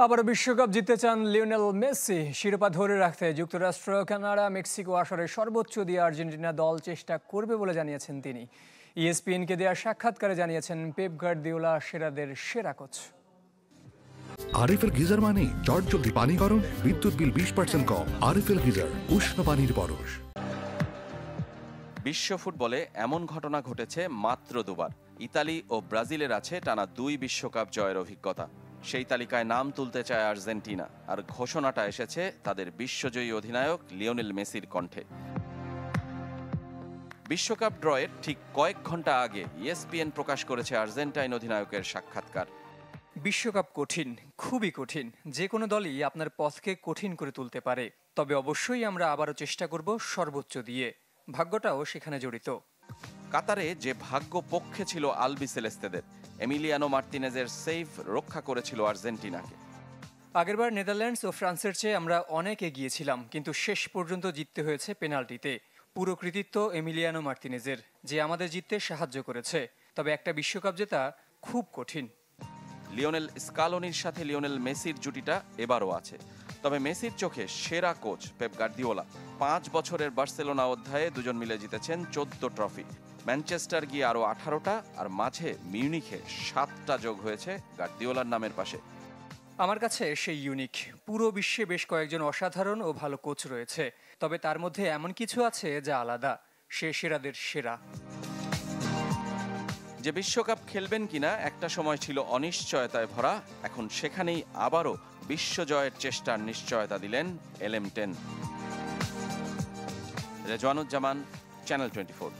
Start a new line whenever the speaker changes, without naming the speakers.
আবার বিশ্বকাপ জিততে চান লিওনেল মেসি। শিরোপা ধরে রাখতে যুক্তরাষ্ট্র, কানাডা, মেক্সিকো আসরে সর্বোচ্চ দিয়ে আর্জেন্টিনা দল চেষ্টা করবে বলে জানিয়েছেন তিনি। ইএসপিএনকে দেওয়া সাক্ষাৎকারে জানিয়েছেন পেপ গার্দিওলা সেরাদের সেরা কোচ।
আরএফএল গিজার মানে চটজলদি পানি গরম, বিদ্যুৎ বিল 20% কম। আরএফএল গিজার, উষ্ণ পানির পরশ।
বিশ্ব ফুটবলে এমন ঘটনা ঘটেছে মাত্র দুবার। ইতালি ও ব্রাজিলের আছে টানা 2 বিশ্বকাপ জয়ের অভিজ্ঞতা। সেই তালিকায় নাম তুলতে চায় আর্জেন্টিনা, আর ঘোষণাটা এসেছে তাদের বিশ্বজয়ী অধিনায়ক লিওনেল মেসির কণ্ঠে। বিশ্বকাপ ড্রয়ের ঠিক কয়েক ঘন্টা আগে ইএসপিএন প্রকাশ করেছে আর্জেন্টাইন অধিনায়কের সাক্ষাৎকার।
বিশ্বকাপ কঠিন, খুবই কঠিন। যে কোনো দলই আপনার পথকে কঠিন করে তুলতে পারে, তবে অবশ্যই আমরা আবারও চেষ্টা করব সর্বোচ্চ দিয়ে। ভাগ্যটাও সেখানে জড়িত।
কাতারে যে ভাগ্য পক্ষে ছিল আলবিসেলেস্তেদের, এমিলিয়ানো মার্তিনেজের সেভ রক্ষা করেছিল আর্জেন্টিনাকে।
আগেরবার নেদারল্যান্ডস ও ফ্রান্সের চেয়ে আমরা অনেক এগিয়েছিলাম, কিন্তু শেষ পর্যন্ত জিততে হয়েছে পেনাল্টিতে। পুরো কৃতিত্ব এমিলিয়ানো মার্তিনেজের, যে আমাদের জিততে সাহায্য করেছে। তবে একটা বিশ্বকাপ জেতা খুব কঠিন।
লিওনেল স্কালোনির সাথে লিওনেল মেসির জুটিটা এবারও আছে। তবে মেসির চোখে সেরা কোচ পেপ গার্দিওলা। 5 বছরের বার্সেলোনা অধ্যায়ে দুজন মিলে জিতেছেন 14 ট্রফি। ম্যানচেস্টার গিয়ে আরও 18টা, আর মাঝে মিউনিখে 7টা যোগ হয়েছে গার্দিওলার নামের পাশে।
আমার কাছে সেই ইউনিক। পুরো বিশ্বে বেশ কয়েকজন অসাধারণ ও ভালো কোচ রয়েছে, তবে তার মধ্যে এমন কিছু আছে যা আলাদা। সে সেরাদের সেরা।
যে বিশ্বকাপ খেলবেন কিনা একটা সময় ছিল অনিশ্চয়তায় ভরা, এখন সেখানেই আবারও বিশ্বজয়ের চেষ্টার নিশ্চয়তা দিলেন LM10। রেজওয়ানুজ্জামান, চ্যানেল 24।